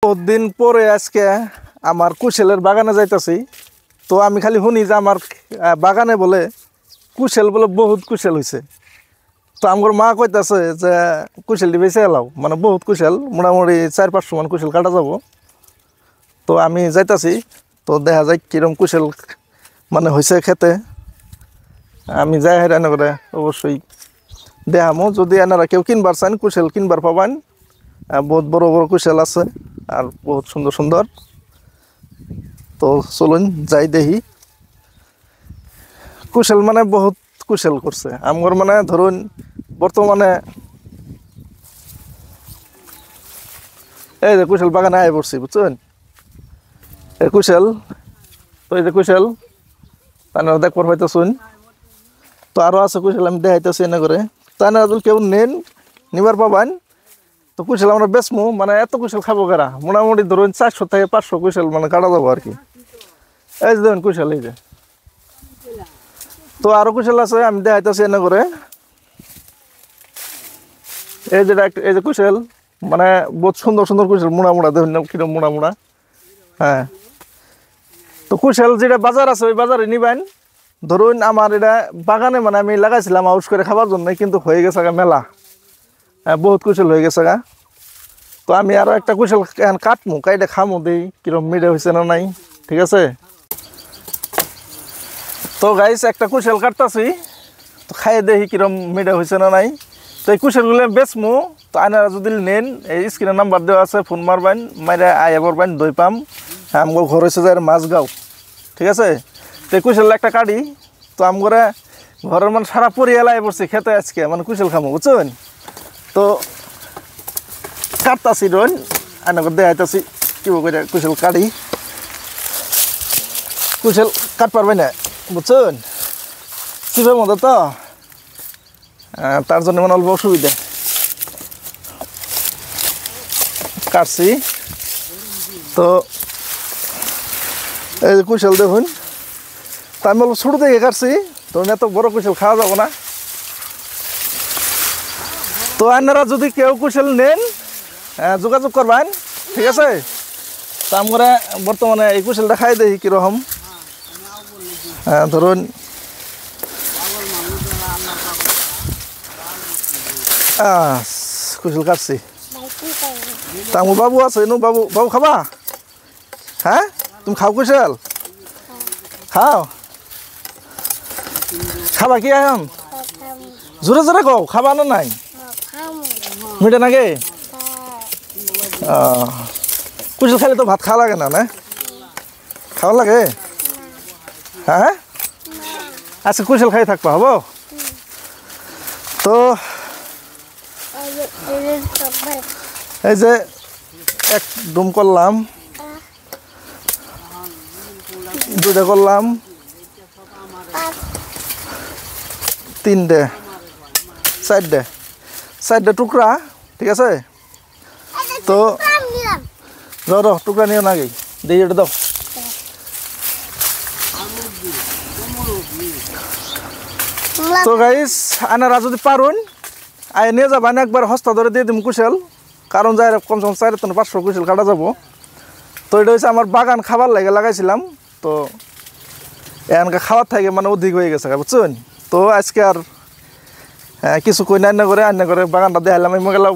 বহুত দিন পরে আজকে আমার কুশেলের বাগানে যাইতাছি। তো আমি খালি শুনি যে আমার বাগানে বলে কুশেল বলে বহুত কুশেল হয়েছে। তো আমার মা কইতাছে যে কুশেলটি বেঁচে এলাও, মানে বহুত কুশেল, মোটামুটি 4-500 মান কুশেল কাটা যাব। তো আমি যাইতাছি, তো দেখা যায় কিরম কুশেল মানে হয়েছে খেতে। আমি যাই হেরান করে অবশ্যই দেখামো। যদি এনারা কেউ কিনবার চান কুশেল কিনবার পাবেন, বহুত বড় বড় কুশেল আছে আর বহুত সুন্দর সুন্দর। তো চলুন যাই দেখি। কুশেল মানে বহুত কুশেল করছে আমার, মানে ধরুন বর্তমানে এই যে কুশেল বাগানে আয় পড়ছি, বুঝছেন? এই কুশেল, তো এই যে কুশেল তারা দেখবার হয়তো শুন। তো আরও আছে কুশেল, আমি দেখাইতেছি এনে করে। তাই না কেউ নেন নিবার পাবেন। তো কুশেল আমরা বেচমু, মানে এত কুশেল খাবো কারা, মোটামুটি ধরুন 400 থেকে 500 কুশেল মানে কাটা যাবো আর কি। এই যে দেখুন কুশেল, এই যে। তো আরো কুশেল আছে, আমি দেখাইতেছি এনে করে। এই যে এই যে কুশেল, মানে বহুত সুন্দর সুন্দর কুশেল, মোড়া মোড়া দেখুন কিরম মোড়া মোড়া। হ্যাঁ, তো কুশেল যেটা বাজার আছে ওই বাজারে নিবেন। ধরুন আমার এটা বাগানে মানে আমি লাগাইছিলাম আউস করে খাবার জন্য, কিন্তু হয়ে গেছে গা মেলা, বহুত কুশেল হয়ে গেছে গা। তো আমি আরো একটা কুশেল কাটমু, কাইটা খামু, দিই কিরম মিডে হয়েছে না নাই। ঠিক আছে, তো গাইস একটা কুশেল কাটতাছি, তো খাইয়ে দেখি কিরম মিডে হয়েছে না নাই। তো এই কুশেলগুলো বেচমু। তো আইনারা যদি নেন, এই স্ক্রিনের নাম্বার দেওয়া আছে, ফোন মারবেন, মাইরে আয়া পড়বেন, দই পাম। আমগো ঘর হয়েছে যায় মাছগাঁও। ঠিক আছে, তো এই কুশেল একটা কাটি। তো আমরা ঘরের মানে সারা পরিয়াল আয় পড়ছি খেতে আজকে, মানে কুশেল খামো, বুঝছেন? তো কাটতাছি রন, আইনা করে দেখাইতাছি কীভাবে করে কুশেল কাটি। কুশেল কাট পারবে না, বুঝছেন? চিপের মতো তো, তার জন্য মানে অল্প অসুবিধা। কাটছি, তো এই যে কুশেল দেখুন। তা আমি অল্প ছোটো থেকে কাটছি, তো এত বড় কুশেল খাওয়া যাবো না। তো আপনারা যদি কেউ কুশেল নেন যোগাযোগ করবেন, ঠিক আছে? তা আমরা বর্তমানে এই কুশেলটা খাই দেখি কীরকম। ধরুন কুশেল কাটছি। তা আমার বাবু আছে, বাবু বাবু খাবা? হ্যাঁ, তুমি খাও কুশেল? খাও, খাবা কি এখন? জোরে জোরে কও, খাবা না নাই? মিঠে নাকি? কুশেল খাইলে তো ভাত খাওয়া লাগে না, না খাওয়া লাগে? হ্যাঁ, আচ্ছা কুশেল খাই থাকবা, হব? তো এই যে এক ডুম করলাম, দুটা করলাম, তিনটে, চারটে টুকরা। ঠিক আছে, তো টুকরা নিও নাকি দিয়ে এটা দাও। তো গাইস আনারা যদি পারুন আয় নিয়ে যাবেন, একবার হস্তা ধরে দিয়ে দিম কুশেল, কারণ যাই কমসে কম 400-500 কুশেল কাটা যাব। তো এটা হচ্ছে আমার বাগান খাবার লাগে লাগাইছিলাম, তো এখানকার খাওয়ার থেকে মানে অধিক হয়ে গেছে, বুঝছেন? তো আজকে আর কিছু কই না, আন্না করে বাগানটা দেখাইলাম। আমি গেলাম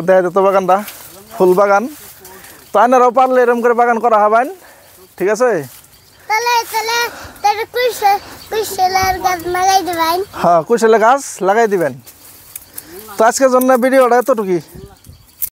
দেখা যেত বাগানটা ফুল বাগান। তো আনারাও পারলে এরকম করে বাগান করা হবেন, ঠিক আছে? হ্যাঁ, কুশেলের গাছ লাগাই দিবেন। তো আজকের জন্য ভিডিওটা এতটুকুই।